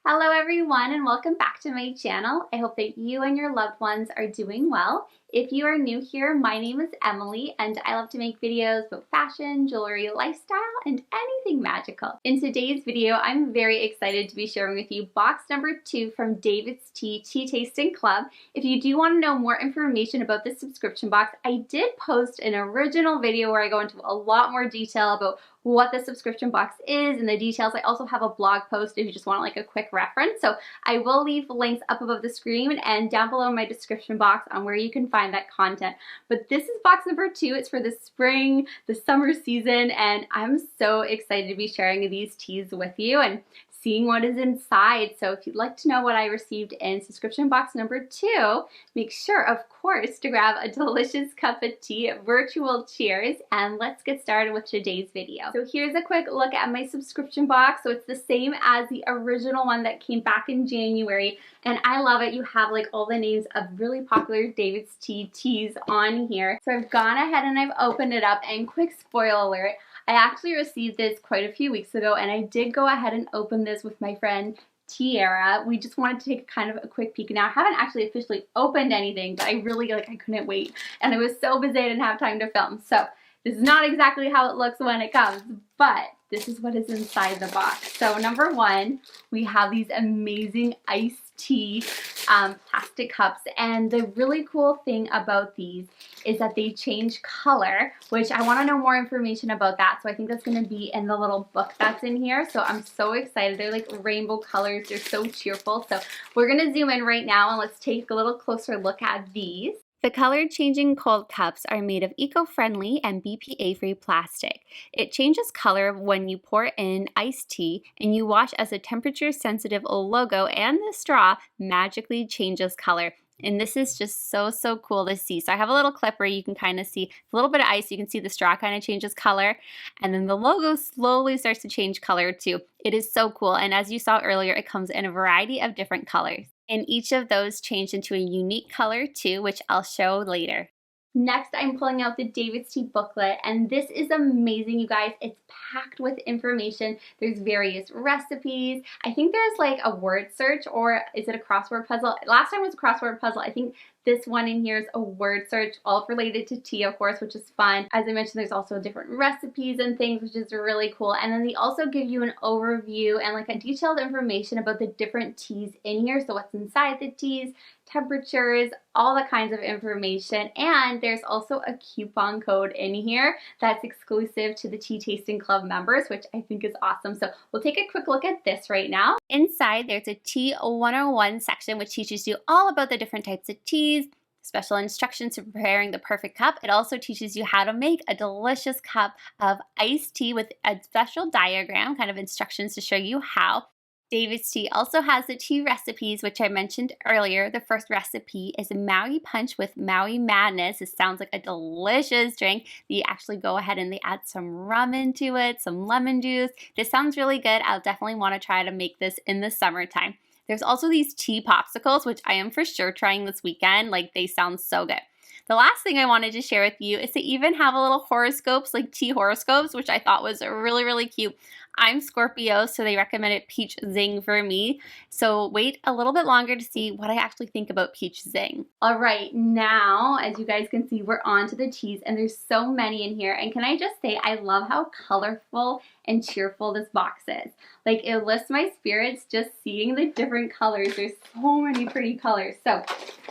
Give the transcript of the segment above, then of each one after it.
Hello everyone and welcome back to my channel. I hope that you and your loved ones are doing well. If you are new here, my name is Emily and I love to make videos about fashion, jewelry, lifestyle, and anything magical. In today's video, I'm very excited to be sharing with you box number 2 from DAVIDsTEA Tea Tasting Club. If you do want to know more information about this subscription box, I did post an original video where I go into a lot more detail about what the subscription box is and the details. I also have a blog post if you just want like a quick reference. So I will leave links up above the screen and down below in my description box on where you can find that content. But this is box number 2. It's for the spring, the summer season, and I'm so excited to be sharing these teas with you and seeing what is inside. So if you'd like to know what I received in subscription box number 2, make sure, of course, to grab a delicious cup of tea. Virtual cheers, and let's get started with today's video. So here's a quick look at my subscription box. So it's the same as the original one that came back in January, and I love it. You have like all the names of really popular DAVIDsTEA teas on here. So I've gone ahead and I've opened it up, and quick spoiler alert, I actually received this quite a few weeks ago, and I did go ahead and open this with my friend Tiara. We just wanted to take kind of a quick peek. Now I haven't actually officially opened anything, but I really I couldn't wait, and I was so busy I didn't have time to film. So this is not exactly how it looks when it comes, but this is what is inside the box. So number 1, we have these amazing iced tea plastic cups, and the really cool thing about these is that they change color, which I want to know more information about that, so I think that's going to be in the little book that's in here. So I'm so excited. They're like rainbow colors. They're so cheerful. So we're going to zoom in right now and let's take a little closer look at these. The color changing cold cups are made of eco-friendly and BPA-free plastic. It changes color when you pour in iced tea, and you watch as the temperature-sensitive logo and the straw magically changes color. And this is just so cool to see. So I have a little clip where you can kind of see a little bit of ice. You can see the straw kind of changes color, and then the logo slowly starts to change color too. It is so cool, and as you saw earlier, it comes in a variety of different colors. And each of those changed into a unique color too, which I'll show later. Next, I'm pulling out the DAVIDsTEA booklet, and this is amazing, you guys. It's packed with information. There's various recipes. I think there's like a word search, or is it a crossword puzzle? Last time it was a crossword puzzle. I think this one in here is a word search, all related to tea, of course, which is fun. As I mentioned, there's also different recipes and things, which is really cool. And then they also give you an overview and like a detailed information about the different teas in here. So what's inside the teas, temperatures, all the kinds of information. And there's also a coupon code in here that's exclusive to the Tea Tasting Club members, which I think is awesome. So we'll take a quick look at this right now. Inside, there's a Tea 101 section, which teaches you all about the different types of teas, special instructions for preparing the perfect cup. It also teaches you how to make a delicious cup of iced tea with a special diagram, kind of instructions to show you how. DAVIDsTEA also has the tea recipes, which I mentioned earlier. The first recipe is a Maui punch with Maui Madness. It sounds like a delicious drink. They actually go ahead and they add some rum into it, some lemon juice. This sounds really good. I'll definitely want to try to make this in the summertime. There's also these tea popsicles, which I am for sure trying this weekend. Like, they sound so good. The last thing I wanted to share with you is they even have a little horoscopes, like tea horoscopes, which I thought was really cute. I'm Scorpio, so they recommended Peach Zing for me. So wait a little bit longer to see what I actually think about Peach Zing. All right, now, as you guys can see, we're on to the teas, and there's so many in here. And can I just say, I love how colorful and cheerful this box is. Like, it lifts my spirits just seeing the different colors. There's so many pretty colors. So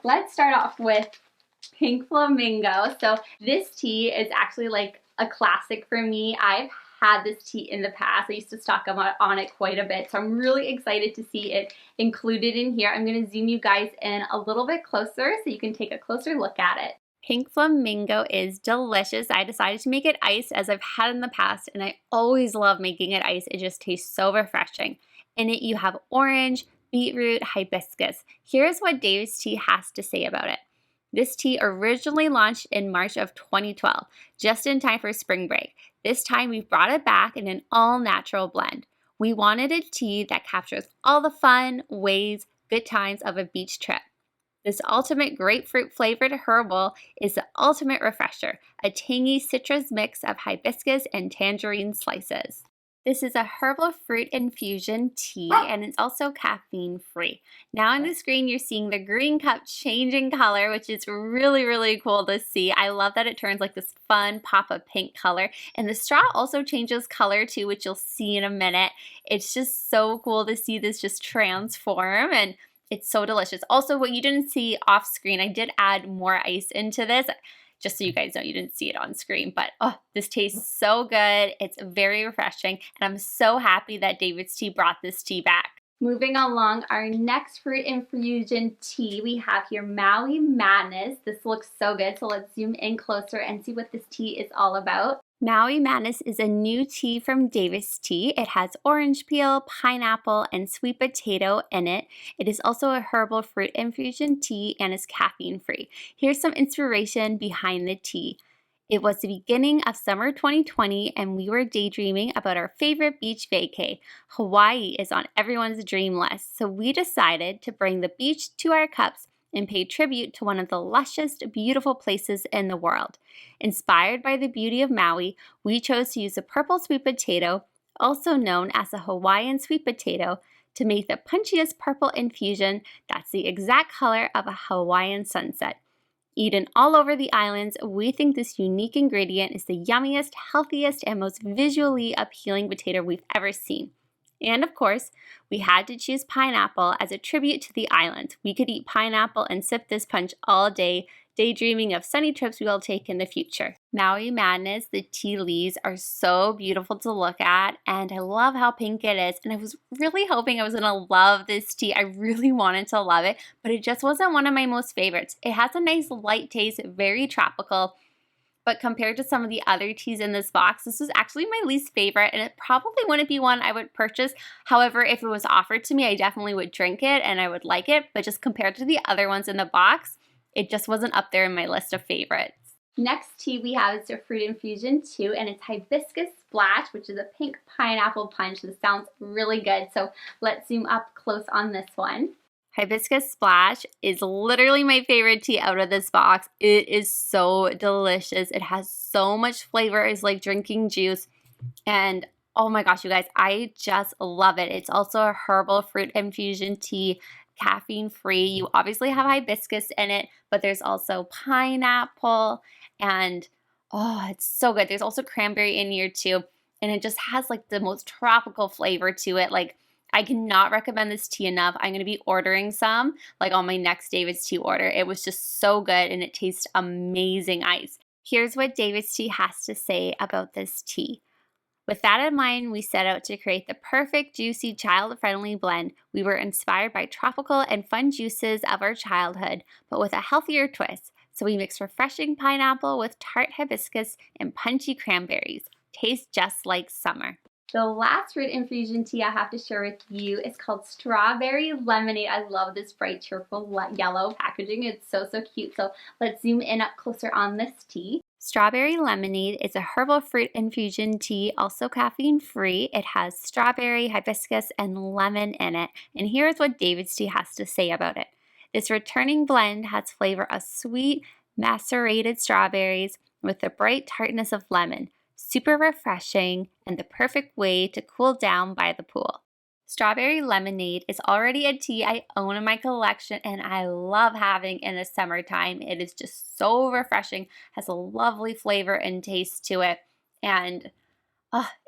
let's start off with Pink Flamingo. So this tea is actually like a classic for me. I've had this tea in the past. I used to stock on it quite a bit, so I'm really excited to see it included in here. I'm going to zoom you guys in a little bit closer so you can take a closer look at it. Pink Flamingo is delicious. I decided to make it iced as I've had in the past, and I always love making it iced. It just tastes so refreshing. In it, you have orange, beetroot, hibiscus. Here's what DAVIDsTEA has to say about it. This tea originally launched in March of 2012, just in time for spring break. This time we've brought it back in an all-natural blend. We wanted a tea that captures all the fun, waves, good times of a beach trip. This ultimate grapefruit flavored herbal is the ultimate refresher, a tangy citrus mix of hibiscus and tangerine slices. This is a herbal fruit infusion tea, and it's also caffeine free. Now on the screen, you're seeing the green cup changing color, which is really, really cool to see. I love that it turns like this fun pop of pink color. And the straw also changes color too, which you'll see in a minute. It's just so cool to see this just transform, and it's so delicious. Also, what you didn't see off screen, I did add more ice into this. Just so you guys know, you didn't see it on screen, but oh, this tastes so good. It's very refreshing, and I'm so happy that David's Tea brought this tea back. Moving along, our next fruit infusion tea, we have here Maui Madness. This looks so good, so let's zoom in closer and see what this tea is all about. Maui Madness is a new tea from DAVIDsTEA. It has orange peel, pineapple, and sweet potato in it. It is also a herbal fruit infusion tea and is caffeine free. Here's some inspiration behind the tea. It was the beginning of summer 2020 and we were daydreaming about our favorite beach vacay. Hawaii is on everyone's dream list, so we decided to bring the beach to our cups and pay tribute to one of the lushest, beautiful places in the world. Inspired by the beauty of Maui, we chose to use a purple sweet potato, also known as a Hawaiian sweet potato, to make the punchiest purple infusion that's the exact color of a Hawaiian sunset. Eaten all over the islands, we think this unique ingredient is the yummiest, healthiest, and most visually appealing potato we've ever seen. And of course, we had to choose pineapple as a tribute to the island. We could eat pineapple and sip this punch all day, daydreaming of sunny trips we'll take in the future. Maui Madness, the tea leaves are so beautiful to look at, and I love how pink it is. And I was really hoping I was gonna love this tea. I really wanted to love it, but it just wasn't one of my most favorites. It has a nice light taste, very tropical. But compared to some of the other teas in this box, this was actually my least favorite, and it probably wouldn't be one I would purchase. However, if it was offered to me, I definitely would drink it and I would like it. But just compared to the other ones in the box, it just wasn't up there in my list of favorites. Next tea we have is a fruit infusion too, and it's Hibiscus Splash, which is a pink pineapple punch. This sounds really good, so let's zoom up close on this one. Hibiscus Splash is literally my favorite tea out of this box. It is so delicious. It has so much flavor. It's like drinking juice. And oh my gosh, you guys, I just love it. It's also a herbal fruit infusion tea, caffeine free. You obviously have hibiscus in it, but there's also pineapple and oh, it's so good. There's also cranberry in here too. And it just has like the most tropical flavor to it. Like, I cannot recommend this tea enough. I'm going to be ordering some like on my next DAVIDsTEA order. It was just so good and it tastes amazing ice. Here's what DAVIDsTEA has to say about this tea. With that in mind, we set out to create the perfect, juicy, child-friendly blend. We were inspired by tropical and fun juices of our childhood, but with a healthier twist. So we mixed refreshing pineapple with tart hibiscus and punchy cranberries. Tastes just like summer. The last fruit infusion tea I have to share with you is called Strawberry Lemonade. I love this bright, cheerful yellow packaging. It's so, so cute. So let's zoom in up closer on this tea. Strawberry Lemonade is a herbal fruit infusion tea, also caffeine free. It has strawberry, hibiscus, and lemon in it. And here's what DAVIDsTEA has to say about it. This returning blend has flavor of sweet, macerated strawberries with the bright tartness of lemon. Super refreshing and the perfect way to cool down by the pool. Strawberry Lemonade is already a tea I own in my collection and I love having in the summertime. It is just so refreshing, has a lovely flavor and taste to it. And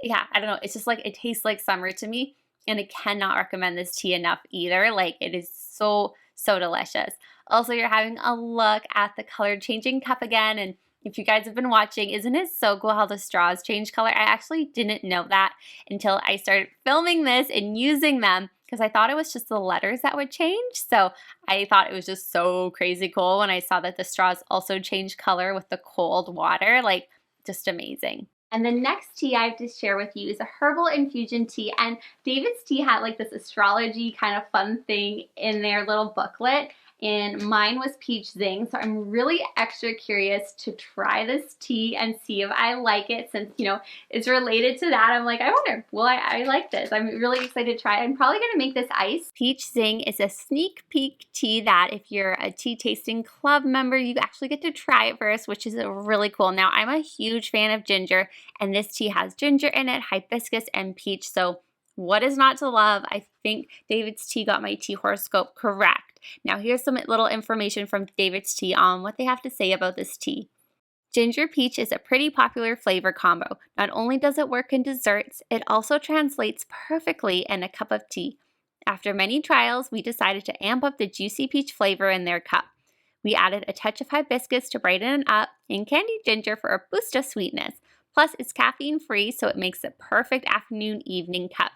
yeah, I don't know, it's just like, it tastes like summer to me, and I cannot recommend this tea enough either. Like, it is so, so delicious. Also, you're having a look at the color changing cup again, and if you guys have been watching, isn't it so cool how the straws change color? I actually didn't know that until I started filming this and using them, because I thought it was just the letters that would change. So I thought it was just so crazy cool when I saw that the straws also change color with the cold water. Like, just amazing. And the next tea I have to share with you is a herbal infusion tea. And DAVIDsTEA had like this astrology kind of fun thing in their little booklet. and mine was peach zing. So I'm really extra curious to try this tea and see if I like it, since, you know, it's related to that. I'm like, I wonder, will I like this? I'm really excited to try it. I'm probably gonna make this ice. Peach zing is a sneak peek tea that if you're a tea tasting club member, you actually get to try it first, which is really cool. Now, I'm a huge fan of ginger, and this tea has ginger in it, hibiscus, and peach. So what is not to love? I think David's Tea got my tea horoscope correct. Now here's some little information from David's Tea on what they have to say about this tea. Ginger peach is a pretty popular flavor combo. Not only does it work in desserts, it also translates perfectly in a cup of tea. After many trials, we decided to amp up the juicy peach flavor in their cup. We added a touch of hibiscus to brighten it up and candied ginger for a boost of sweetness. Plus, it's caffeine free, so it makes a perfect afternoon evening cup.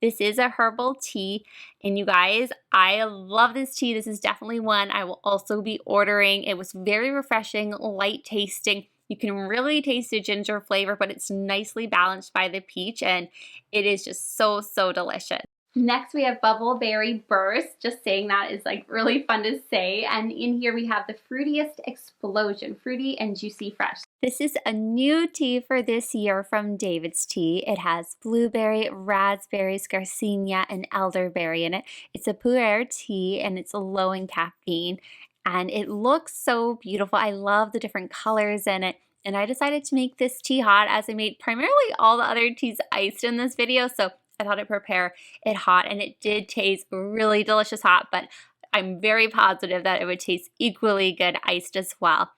This is a herbal tea, and you guys, I love this tea. This is definitely one I will also be ordering. It was very refreshing, light tasting. You can really taste the ginger flavor, but it's nicely balanced by the peach, and it is just so, so delicious. Next, we have Bumbleberry Burst. Just saying that is like really fun to say. And in here we have the Fruitiest Explosion, fruity and juicy fresh. This is a new tea for this year from David's Tea. It has blueberry, raspberries, garcinia, and elderberry in it. It's a Pu'erh tea, and it's low in caffeine. And it looks so beautiful. I love the different colors in it. And I decided to make this tea hot, as I made primarily all the other teas iced in this video. So I thought I'd prepare it hot, and it did taste really delicious hot, but I'm very positive that it would taste equally good iced as well.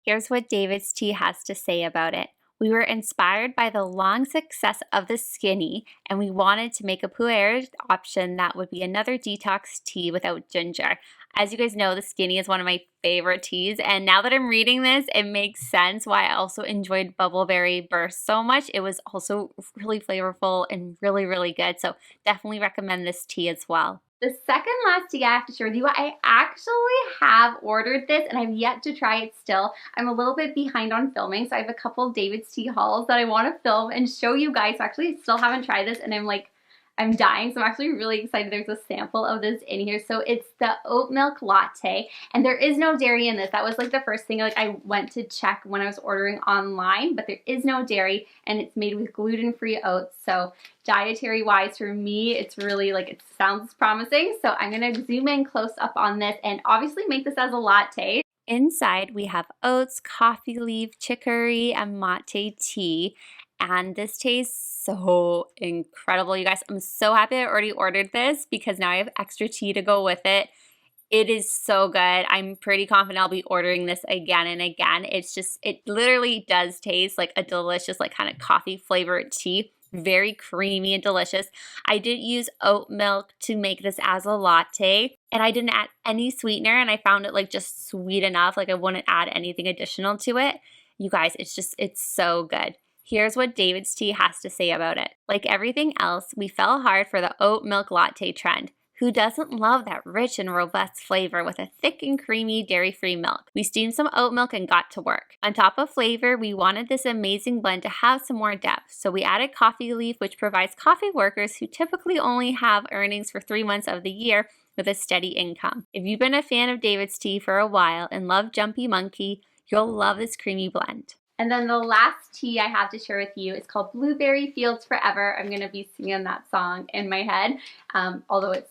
Here's what David's Tea has to say about it. We were inspired by the long success of the Skinny, and we wanted to make a Pu'erh option that would be another detox tea without ginger. As you guys know, the Skinny is one of my favorite teas, and now that I'm reading this, it makes sense why I also enjoyed Bumbleberry Burst so much. It was also really flavorful and really, really good, so definitely recommend this tea as well. The second last tea I have to share with you, I actually have ordered this and I've yet to try it still. I'm a little bit behind on filming, so I have a couple of David's Tea hauls that I want to film and show you guys. So actually, I still haven't tried this, and I'm dying, so I'm actually really excited. There's a sample of this in here. So it's the Oat Milk Latte, and there is no dairy in this. That was like the first thing I went to check when I was ordering online, but there is no dairy, and it's made with gluten-free oats. So dietary wise for me, it's really it sounds promising. So I'm gonna zoom in close up on this and obviously make this as a latte. Inside we have oats, coffee leaf, chicory, and mate tea. And this tastes so incredible, you guys. I'm so happy I already ordered this because now I have extra tea to go with it. It is so good. I'm pretty confident I'll be ordering this again and again. It literally does taste like a delicious, kind of coffee flavored tea. Very creamy and delicious. I did use oat milk to make this as a latte, and I didn't add any sweetener, and I found it just sweet enough. I wouldn't add anything additional to it. You guys, it's so good. Here's what David's Tea has to say about it. Like everything else, we fell hard for the oat milk latte trend. Who doesn't love that rich and robust flavor with a thick and creamy dairy-free milk? We steamed some oat milk and got to work. On top of flavor, we wanted this amazing blend to have some more depth, so we added coffee leaf, which provides coffee workers who typically only have earnings for 3 months of the year with a steady income. If you've been a fan of David's Tea for a while and love Jumpy Monkey, you'll love this creamy blend. And then the last tea I have to share with you is called Blueberry Fields Forever. I'm going to be singing that song in my head, although it's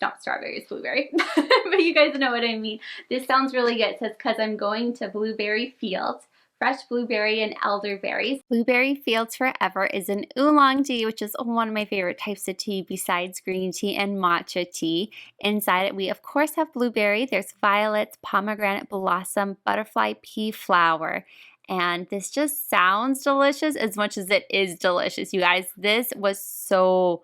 not strawberry, it's blueberry, but you guys know what I mean. This sounds really good. It says, because I'm going to blueberry fields, fresh blueberry and elderberries. Blueberry Fields Forever is an oolong tea, which is one of my favorite types of tea besides green tea and matcha tea. Inside it, we of course have blueberry. There's violets, pomegranate blossom, butterfly pea flower. And this just sounds delicious as much as it is delicious, you guys. This was so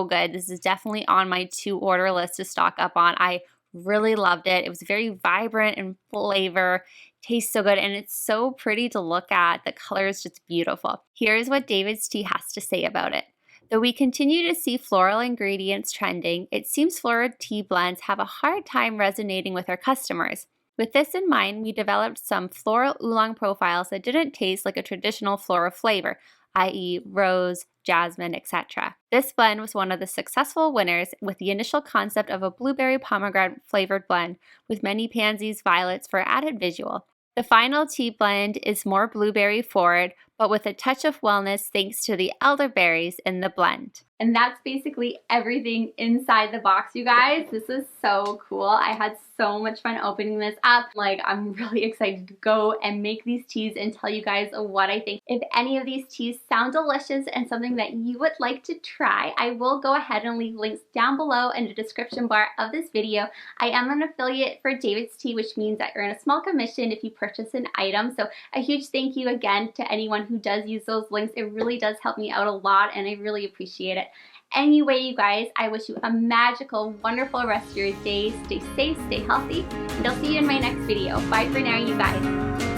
good. This is definitely on my to-order list to stock up on. I really loved it. It was very vibrant in flavor, tastes so good, and it's so pretty to look at. The color is just beautiful. Here's what David's Tea has to say about it. Though we continue to see floral ingredients trending, it seems floral tea blends have a hard time resonating with our customers. With this in mind, we developed some floral oolong profiles that didn't taste like a traditional floral flavor. i.e. rose, jasmine, etc. This blend was one of the successful winners with the initial concept of a blueberry pomegranate flavored blend with many pansies, violets for added visual. The final tea blend is more blueberry forward, but with a touch of wellness thanks to the elderberries in the blend. And that's basically everything inside the box, you guys. This is so cool. I had so much fun opening this up. Like, I'm really excited to go and make these teas and tell you guys what I think. If any of these teas sound delicious and something that you would like to try, I will go ahead and leave links down below in the description bar of this video. I am an affiliate for David's Tea, which means I earn a small commission if you purchase an item. So a huge thank you again to anyone who does use those links. It really does help me out a lot, and I really appreciate it. Anyway, you guys, I wish you a magical, wonderful rest of your day. Stay safe, stay healthy, and I'll see you in my next video. Bye for now, you guys.